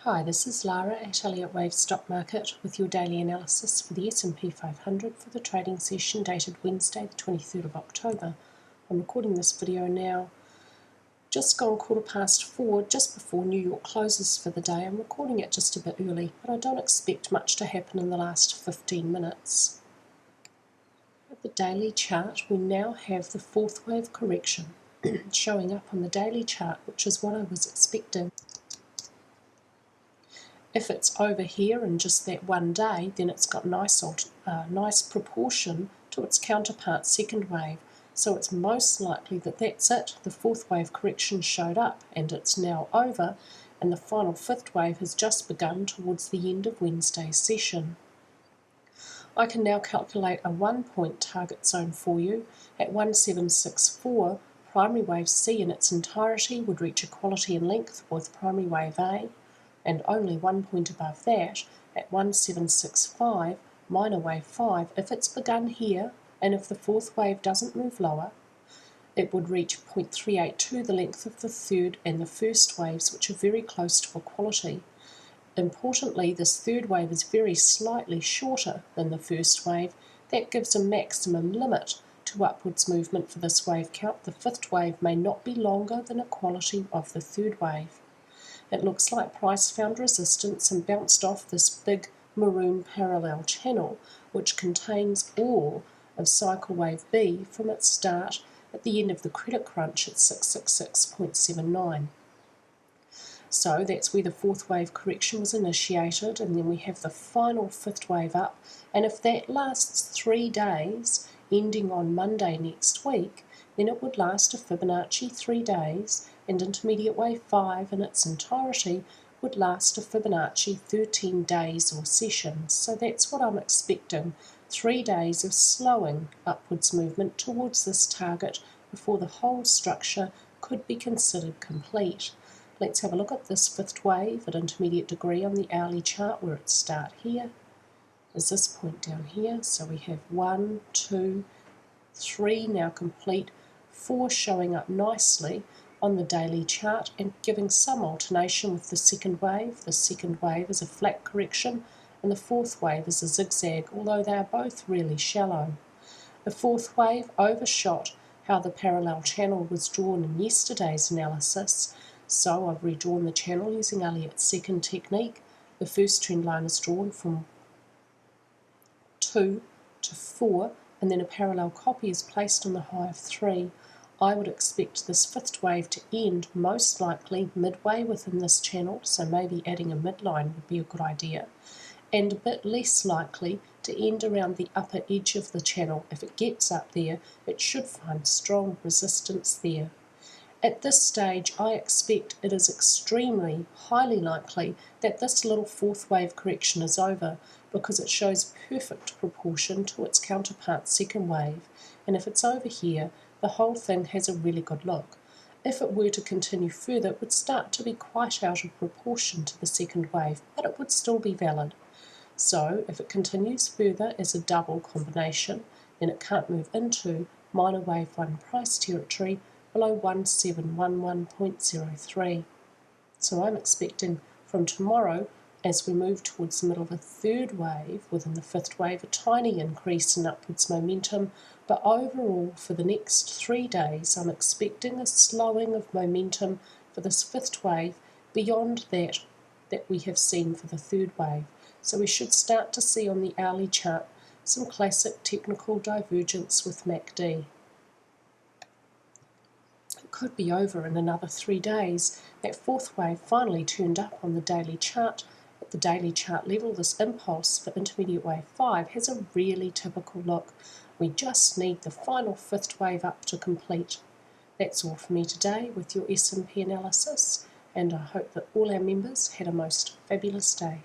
Hi, this is Lara at Elliott Wave Stock Market with your daily analysis for the SP500 for the trading session dated Wednesday the 23rd of October. I'm recording this video now just gone 4:15, just before New York closes for the day. I'm recording it just a bit early, but I don't expect much to happen in the last 15 minutes. At the daily chart, we now have the fourth wave correction showing up on the daily chart, which is what I was expecting. If it's over here in just that one day, then it's got nice proportion to its counterpart second wave. So it's most likely that that's it. The fourth wave correction showed up and it's now over, and the final fifth wave has just begun towards the end of Wednesday's session. I can now calculate a 1-point target zone for you. At 1764, primary wave C in its entirety would reach equality in length with primary wave A, and only 1 point above that, at 1765, minor wave 5, if it's begun here, and if the fourth wave doesn't move lower, it would reach 0.382, the length of the third and the first waves, which are very close to equality. Importantly, this third wave is very slightly shorter than the first wave. That gives a maximum limit to upwards movement for this wave count. The fifth wave may not be longer than equality of the third wave. It looks like price found resistance and bounced off this big maroon parallel channel, which contains all of cycle wave B from its start at the end of the credit crunch at 666.79. So that's where the fourth wave correction was initiated, and then we have the final fifth wave up, and if that lasts 3 days, ending on Monday next week, then it would last a Fibonacci 3 days, and intermediate wave 5 in its entirety would last a Fibonacci 13 days or sessions. So that's what I'm expecting, 3 days of slowing upwards movement towards this target before the whole structure could be considered complete. Let's have a look at this fifth wave at intermediate degree on the hourly chart, where it starts here. Is this point down here? So we have 1, 2, 3 now complete, 4 showing up nicely on the daily chart and giving some alternation with the second wave. The second wave is a flat correction and the fourth wave is a zigzag, although they are both really shallow. The fourth wave overshot how the parallel channel was drawn in yesterday's analysis, so I've redrawn the channel using Elliott's second technique. The first trend line is drawn from 2 to 4, and then a parallel copy is placed on the high of 3. I would expect this fifth wave to end most likely midway within this channel, so maybe adding a midline would be a good idea, and a bit less likely to end around the upper edge of the channel. If it gets up there, it should find strong resistance there. At this stage, I expect it is extremely, highly likely that this little fourth wave correction is over, because it shows perfect proportion to its counterpart second wave, and if it's over here, the whole thing has a really good look. If it were to continue further, it would start to be quite out of proportion to the second wave, but it would still be valid. So if it continues further as a double combination, then it can't move into minor wave 1 price territory below 1711.03. So I'm expecting from tomorrow, as we move towards the middle of a third wave within the fifth wave, a tiny increase in upwards momentum, but overall for the next 3 days I'm expecting a slowing of momentum for this fifth wave beyond that we have seen for the third wave. So we should start to see on the hourly chart some classic technical divergence with MACD. It could be over in another 3 days. That fourth wave finally turned up on the daily chart. At the daily chart level, this impulse for intermediate wave 5 has a really typical look. We just need the final fifth wave up to complete. That's all for me today with your S&P analysis, and I hope that all our members had a most fabulous day.